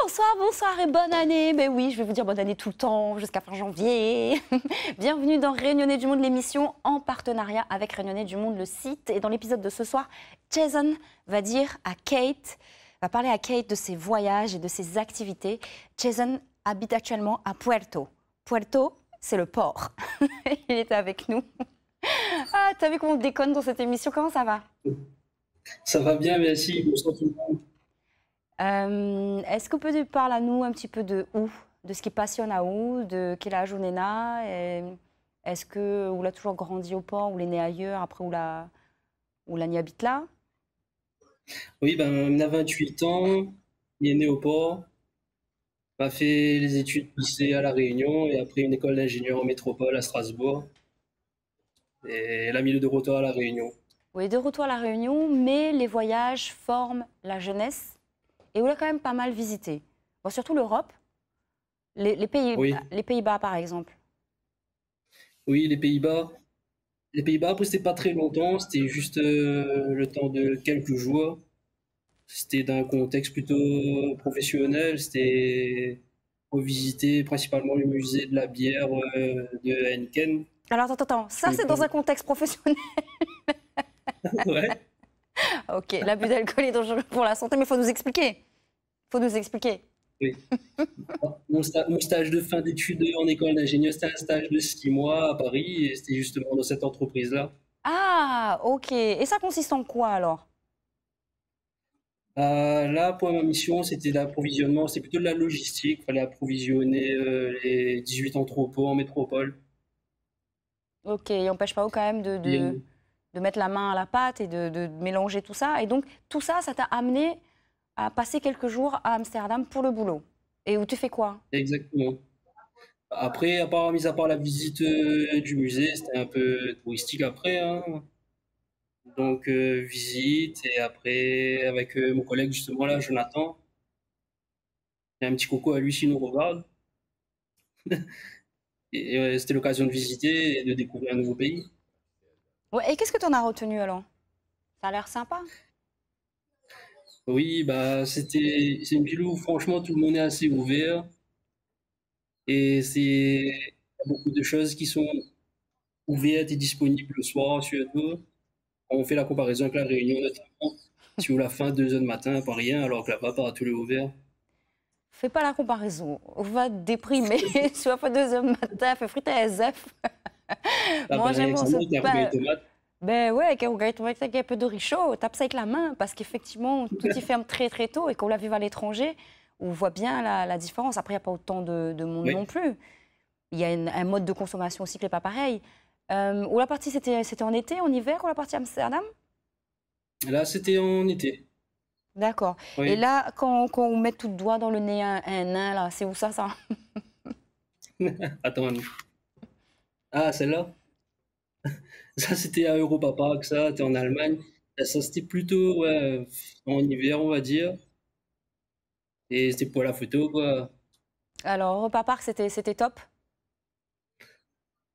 Bonsoir, bonsoir et bonne année. Mais oui, je vais vous dire bonne année tout le temps, jusqu'à fin janvier. Bienvenue dans Réunionnais du Monde, l'émission en partenariat avec Réunionnais du Monde, le site. Et dans l'épisode de ce soir, Jason va parler à Kate de ses voyages et de ses activités. Jason habite actuellement à Puerto. Puerto, c'est le port. Il est avec nous. Ah, t'as vu comment on déconne dans cette émission? Comment ça va? Ça va bien, merci. Bonsoir tout le monde. Est-ce qu'on peut parler à nous un petit peu de où, de ce qui passionne à où, de quel âge on est là, est-ce que on a toujours grandi au port, ou on est né ailleurs, après on y habite là? Oui, ben, il a 28 ans, il est né au port, a fait les études lycée à La Réunion et après une école d'ingénieur en métropole à Strasbourg. Et la milieu de retour à La Réunion. Oui, de retour à La Réunion, mais les voyages forment la jeunesse et on a quand même pas mal visité. Bon, surtout l'Europe, Oui, les Pays-Bas par exemple. oui, les Pays-Bas. Les Pays-Bas, après, c'était pas très longtemps, c'était juste le temps de quelques jours. C'était dans un contexte plutôt professionnel, c'était pour visiter principalement le musée de la bière de Heineken. Alors attends, Je ça connais c'est pas. dans un contexte professionnel. Ouais. Ok, l'abus d'alcool est dangereux pour la santé, mais il faut nous expliquer. Il faut nous expliquer. Oui. Mon stage de fin d'études en école d'ingénieur, c'était un stage de 6 mois à Paris et c'était justement dans cette entreprise-là. Ah, ok. Et ça consiste en quoi alors? Là, pour ma mission, c'était l'approvisionnement, c'était plutôt de la logistique. Il fallait approvisionner les 18 entrepôts en métropole. Ok, il n'empêche pas quand même Et, de mettre la main à la pâte et de mélanger tout ça. Et donc, tout ça, ça t'a amené à passer quelques jours à Amsterdam pour le boulot. Et où tu fais quoi? exactement. Après, mis à part la visite du musée, c'était un peu touristique après, hein. Donc, visite et après, avec mon collègue justement là, Jonathan, et un petit coco à lui s'il nous regarde. Et c'était l'occasion de visiter et de découvrir un nouveau pays. Ouais, et qu'est-ce que tu en as retenu alors? Ça a l'air sympa. Oui, bah c'est une ville où franchement tout le monde est assez ouvert et il y a beaucoup de choses qui sont ouvertes et disponibles le soir surtout. On fait la comparaison avec la Réunion notamment. Sur la fin, 2 heures du matin, pas rien, alors que là-bas, partout est ouvert. Fais pas la comparaison. On va te déprimer. Soit fait 2 heures du matin, fais friter les œufs. Là-bas, Manger rien que mon ça, il y a des pain. tomates. Ben ouais, quand on gagne avec un peu de richaud, tape ça avec la main, parce qu'effectivement, tout y ferme très très tôt, et qu'on l'a vu à l'étranger, on voit bien la différence. Après, il n'y a pas autant de monde non Oui. plus. Il y a un mode de consommation aussi qui n'est pas pareil. Où la partie, c'était en été, en hiver, ou la partie Amsterdam? Là, c'était en été. D'accord. Et Oui. là, quand on met tout le doigt dans le nez un nain, là, c'est où ça? Attends. Ah, celle-là? Ça, c'était à Europa Park, ça, t'es en Allemagne. Ça, c'était plutôt ouais, en hiver, on va dire. Et c'était pour la photo, quoi. Alors, Europa Park, c'était top.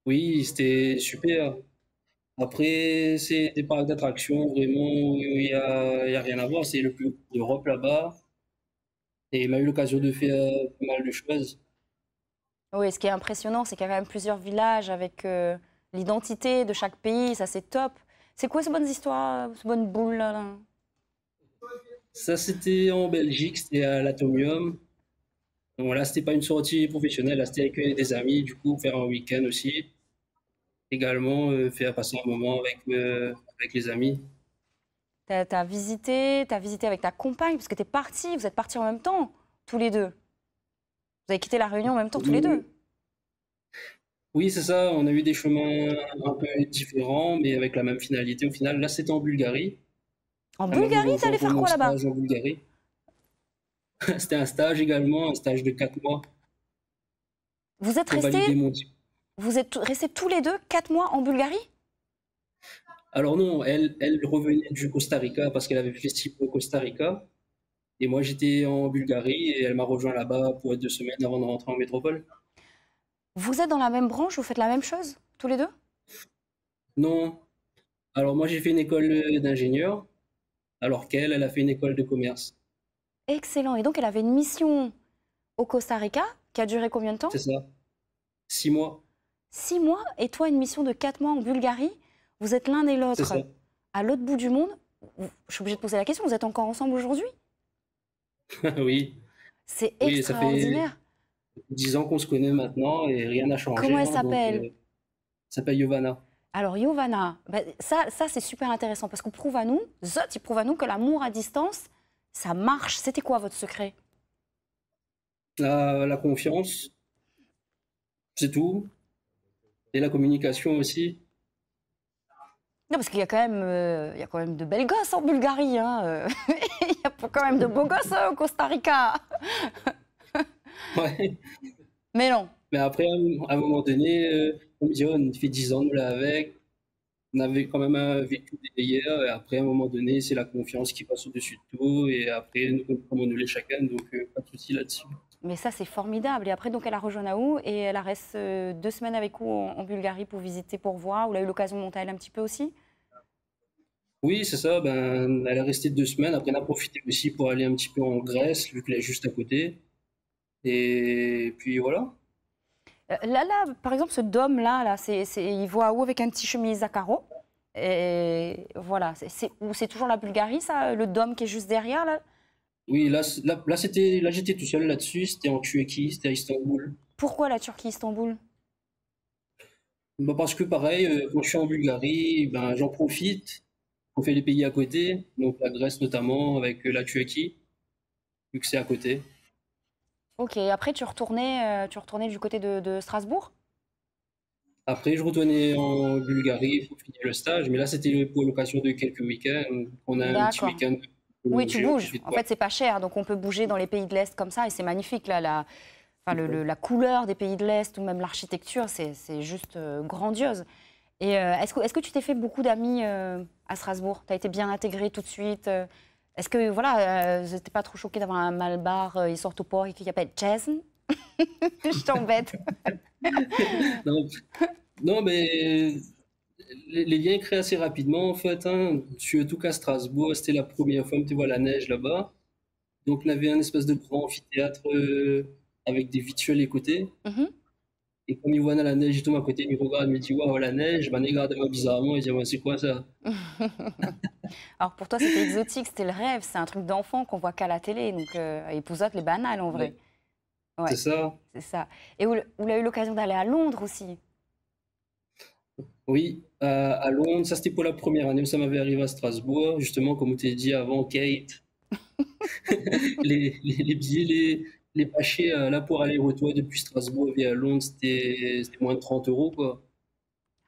Oui, c'était super. Après, c'est des parcs d'attractions, vraiment, où il y a rien à voir. C'est le plus gros d'Europe là-bas. Et il a eu l'occasion de faire pas mal de choses. Oui, ce qui est impressionnant, c'est qu'il y a quand même plusieurs villages avec l'identité de chaque pays, ça c'est top. C'est quoi ces bonnes histoires, ces bonnes boules là? Ça, c'était en Belgique, c'était à l'Atomium. Bon, là, c'était pas une sortie professionnelle, là, c'était avec des amis, du coup, faire un week-end aussi. Également, faire passer un moment avec les amis. T'as visité avec ta compagne, parce que t'es parti, vous êtes partis en même temps, tous les deux. Vous avez quitté la Réunion en même temps, tous les deux. Oui, oui, c'est ça, on a eu des chemins un peu différents, mais avec la même finalité au final. Là, c'était en Bulgarie. En Elle m'avait Bulgarie, t'es rejoint allé pour faire mon quoi là-bas? stage en Bulgarie. C'était un stage également, un stage de 4 mois Vous êtes pour restés, valider mon diplôme. vous êtes restés tous les deux 4 mois en Bulgarie? Alors non, elle revenait du Costa Rica parce qu'elle avait fait 6 mois au Costa Rica. Et moi, j'étais en Bulgarie et elle m'a rejoint là-bas pour 2 semaines avant de rentrer en métropole. Vous êtes dans la même branche, vous faites la même chose, tous les deux? Non, alors moi, j'ai fait une école d'ingénieur, alors qu'elle, elle a fait une école de commerce. Excellent. Et donc, elle avait une mission au Costa Rica, qui a duré combien de temps? C'est ça. 6 mois. 6 mois, et toi, une mission de 4 mois en Bulgarie. Vous êtes l'un et C'est l'autre ça. à l'autre bout du monde. Je suis obligée de poser la question, vous êtes encore ensemble aujourd'hui? Oui, C'est oui, ça fait extraordinaire. 10 ans qu'on se connaît maintenant et rien n'a Comment changé, elle hein, donc s'appelle? ça s'appelle Giovanna. Alors, Giovanna, ben, ça c'est super intéressant parce qu'on prouve à nous, Zot, il prouve à nous que l'amour à distance, ça marche. C'était quoi votre secret? La confiance, c'est tout. Et la communication aussi. Non, parce qu'il y a quand même, il y a quand même de belles gosses en Bulgarie, hein. Il y a quand même de beaux gosses au Costa Rica. Ouais. Mais non. Mais après, à un moment donné, on me dit, oh, on fait 10 ans, nous là avec. On avait quand même vécu des hier. Et après, à un moment donné, c'est la confiance qui passe au-dessus de tout. Et après, nous comprenons nous les chacun. Donc, pas de souci là-dessus. Mais ça, c'est formidable. Et après, donc, elle a rejoint Naou et elle reste 2 semaines avec vous en Bulgarie pour visiter, pour voir. Vous avez eu l'occasion de monter elle un petit peu aussi? Oui, c'est ça. Ben, elle est restée 2 semaines. Après, on a profité aussi pour aller un petit peu en Grèce, vu qu'elle est juste à côté. Et puis voilà. Là, par exemple, ce dôme-là, il voit où avec un petit chemise à carreaux. Et voilà, c'est toujours la Bulgarie, ça, le dôme qui est juste derrière, là. Oui, là, j'étais tout seul là-dessus. C'était en Turquie, c'était à Istanbul. Pourquoi la Turquie, Istanbul? Bah, parce que pareil, quand je suis en Bulgarie, ben, j'en profite. On fait les pays à côté, donc la Grèce notamment, avec la Turquie, vu que c'est à côté. Ok, après, tu retournais du côté de Strasbourg? Après, je retournais en Bulgarie pour finir le stage, mais là, c'était pour l'occasion de quelques week-ends. On a un petit D'accord. week-end pour Oui, tu loger, on bouges. profite En pas. fait, c'est pas cher, donc on peut bouger dans les pays de l'Est comme ça, et c'est magnifique, là, enfin, la couleur des pays de l'Est, ou même l'architecture, c'est juste grandiose. Et est-ce que tu t'es fait beaucoup d'amis à Strasbourg? Tu as été bien intégré tout de suite? Est-ce que, voilà, t'es pas trop choqué d'avoir un malbar, il sort au port et qui appelle Jason? Je t'embête. Non, non, mais les liens créés assez rapidement, en fait, hein. Surtout qu'à Strasbourg, c'était la première fois que tu vois la neige là-bas. Donc, on avait un espèce de grand amphithéâtre avec des vitres sur les côtés. Mhm. Et comme il voit dans la neige, il tombe à côté, il me regarde, il me dit, waouh, la neige, ben, il regarde-moi bizarrement, il dit, ouais, c'est quoi ça? Alors pour toi, c'était exotique, c'était le rêve, c'est un truc d'enfant qu'on voit qu'à la télé, donc épousote les banales en vrai. Ouais, c'est Ouais, ça. c'est ça. Et vous avez eu l'occasion d'aller à Londres aussi. Oui, à Londres, ça c'était pour la première année où ça m'avait arrivé à Strasbourg. Justement, comme on t'a dit avant, Kate, les billets, les pas chers, là pour aller-retour depuis Strasbourg via Londres, c'était moins de 30 euros, quoi.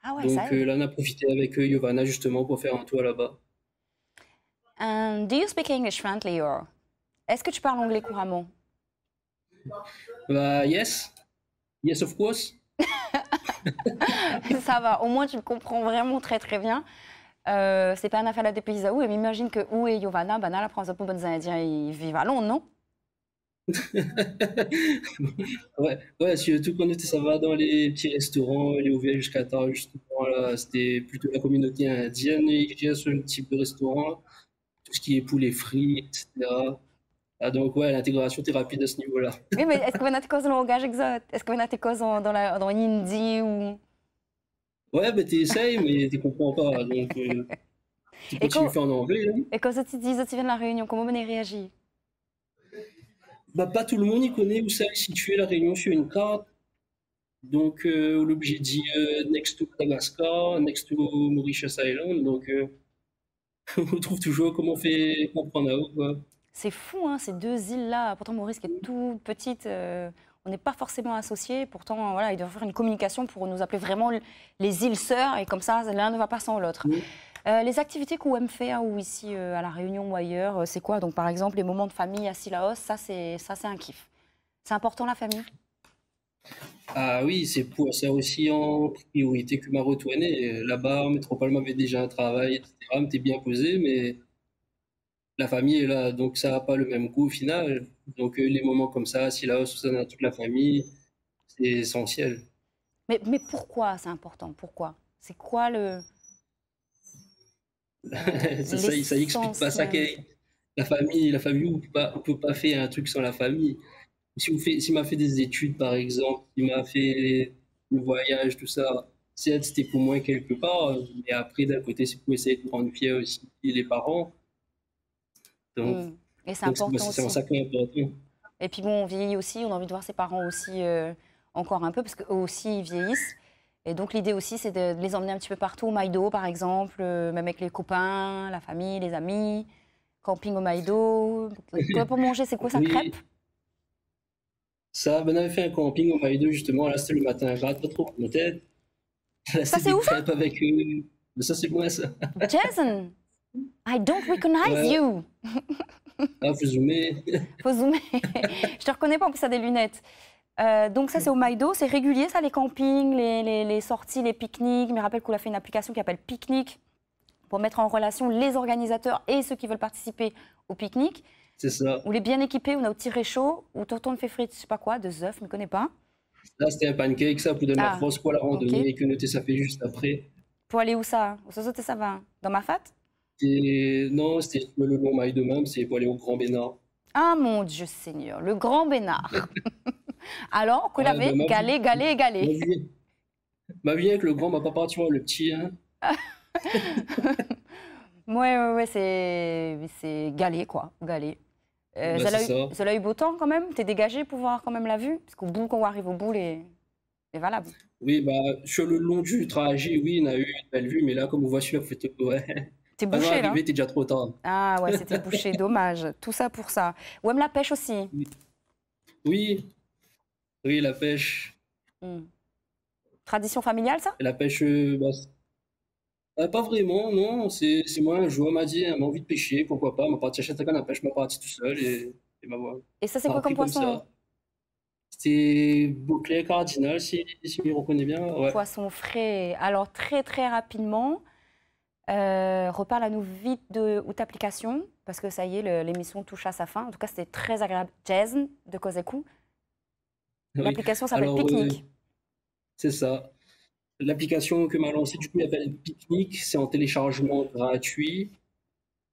Ah ouais, ça Donc aide. là, on a profité avec Giovanna justement pour faire un tour là-bas. Do you speak English friendly or... Est-ce que tu parles anglais couramment? Bah, yes, yes, of course. Ça va, au moins tu le comprends vraiment très très bien. C'est pas un affaire de pays à où, et m'imagine que où est Giovanna, ben là, la France de bonnes Indiens, ils vivent à Londres, non? Ouais, ouais, surtout quand ça va dans les petits restaurants, les ouverts jusqu'à tard, justement, là, c'était plutôt la communauté indienne qui gère ce type de restaurant, tout ce qui est poulet frit, etc. Ah, donc, ouais, l'intégration était rapide à ce niveau-là. Oui, mais est-ce que vous avez des causes dans le langage exote? Est-ce que vous avez des causes dans l'hindi ou... Ouais, bah, t'essayes, mais tu comprends pas, donc tu Et continues à quand, faire en anglais, hein. et quand tu dis, tu viens de la Réunion, comment vous avez réagi? Bah, pas tout le monde y connaît où ça est situé la Réunion sur une carte, donc on est obligé de dire next to Madagascar, next to Mauritius Island, donc on trouve toujours comment on fait comprendre à eux, quoi. C'est fou, hein, ces deux îles-là. Pourtant, Maurice qui est toute petite, on n'est pas forcément associés. Pourtant, voilà, ils doivent faire une communication pour nous appeler vraiment les îles sœurs. Et comme ça, l'un ne va pas sans l'autre. Les activités que vous aimez faire, ou ici à La Réunion ou ailleurs, c'est quoi? Donc, par exemple, les moments de famille à Sillaos, ça, c'est un kiff. C'est important, la famille? Ah oui, c'est pour ça aussi en priorité que m'a retourné. Là-bas, en métropole, m'avait déjà un travail, etc. M'était bien posé, mais la famille est là, donc ça n'a pas le même goût au final. Donc les moments comme ça, si là, ça a toute la famille, c'est essentiel. Mais pourquoi c'est important? Pourquoi? C'est quoi Ça explique pas l'essence ça. même? La famille, on peut pas faire un truc sans la famille. S'il m'a fait des études, par exemple, il m'a fait le voyage, tout ça, certes, c'était pour moi quelque part, mais après, d'un côté, c'est pour essayer de rendre fier aussi les parents. Donc, Mm. Et c'est bah, important c'est un aussi. sacré important. Et puis bon, on vieillit aussi, on a envie de voir ses parents aussi encore un peu, parce qu'eux aussi, ils vieillissent. Et donc l'idée aussi, c'est de les emmener un petit peu partout, au Maïdo par exemple, même avec les copains, la famille, les amis, camping au Maïdo. Quoi pour manger, c'est quoi ça, crêpes? Oui, ça, ben, on avait fait un camping au Maïdo, justement. Là, c'était le matin gras, pas trop mon tête. Là, Ça c'est c'est des où ça? crêpes avec eux. Mais ça, c'est moi, ça. Jason, I don't recognize Ouais, you. ah, faut zoomer. Faut zoomer. Je te reconnais pas, en plus ça a des lunettes. Donc ça c'est au Maïdo, c'est régulier ça, les campings, les sorties, les pique-niques. Mais rappelle qu'on a fait une application qui s'appelle Picnic pour mettre en relation les organisateurs et ceux qui veulent participer au pique-nique. C'est ça. On est bien équipé, on a au petit réchaud, où tonton me fait frire, je sais pas quoi, 2 œufs, je ne connais pas. Là, c'était un pancake, ça, pour donner la Ah, force pour la ok. randonnée, et que noter, ça fait juste après. Pour aller où ça? Au Sosoté, ça va? Dans ma fat? Et non, c'était sur le long maille de même, c'est pour aller au Grand Bénard. Ah mon Dieu Seigneur, le grand Bénard. Alors qu'on Ouais, avait ben, galé, galé, ma galé. vie, ma vie avec le grand, ma papa, tu vois, le petit, hein. Ouais, ouais, ouais, c'est galé, quoi, galé. Ben, c'est ça. Ça l'a eu beau temps quand même? T'es dégagé pour voir quand même la vue? Parce qu'au bout, quand on arrive au bout, les valables. Oui, bah, sur le long du trajet, oui, on a eu une belle vue, mais là, comme on voit sur la photo, ouais. T'es Maintenant, bouché, là? arrivé, t'es déjà trop tard. Ah ouais, c'était bouché, dommage. Tout ça pour ça. Ou même la pêche aussi. Oui, oui, la pêche. Hmm. Tradition familiale, ça? Et la pêche, bah, pas vraiment, non. C'est moi, un joueur m'a dit, elle m'a envie de pêcher, pourquoi pas. M'a parti acheter un canne à pêche, m'a parti tout seul, et bah voilà. Et ça, c'est Ça a quoi comme pris comme poisson? ça. C'était Beauclerc Cardinal, si je me reconnais bien. Ouais, Poisson frais. Alors, très, très rapidement, reparle à nous vite de ou application, parce que ça y est, l'émission touche à sa fin. En tout cas, c'était très agréable. Jason de Kozeku. oui. L'application s'appelle Alors, Picnic. c'est ça. L'application que m'a lancée, du coup, elle s'appelle Picnic. C'est en téléchargement gratuit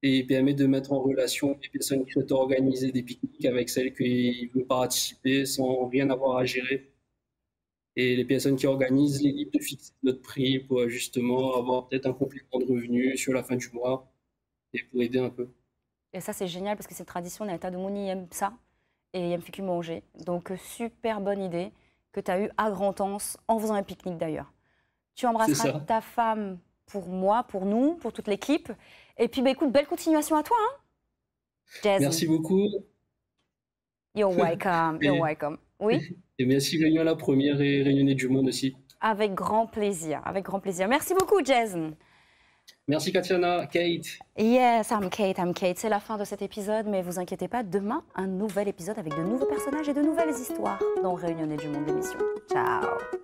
et permet de mettre en relation les personnes qui souhaitent organiser des pique-niques avec celles qui veulent participer sans rien avoir à gérer. Et les personnes qui organisent les libres de fixer notre prix pour justement avoir peut-être un complément de revenus sur la fin du mois et pour aider un peu. Et ça, c'est génial parce que cette tradition, Nata de Mouni aime ça et aime fait que manger. Donc, super bonne idée que tu as eue à Grand-Anse en faisant un pique-nique d'ailleurs. Tu C'est embrasseras ça. ta femme pour moi, pour nous, pour toute l'équipe. Et puis, bah, écoute, belle continuation à toi, hein, Jason. Merci beaucoup You're welcome, you're et, welcome. Oui, et merci Réunion à la première et Réunionnais du monde aussi. avec grand plaisir, avec grand plaisir. Merci beaucoup, Jason. Merci Katiana, Kate. Yes, I'm Kate, I'm Kate. C'est la fin de cet épisode, mais vous inquiétez pas, demain, un nouvel épisode avec de nouveaux personnages et de nouvelles histoires dans Réunionnais du monde d'émission. Ciao.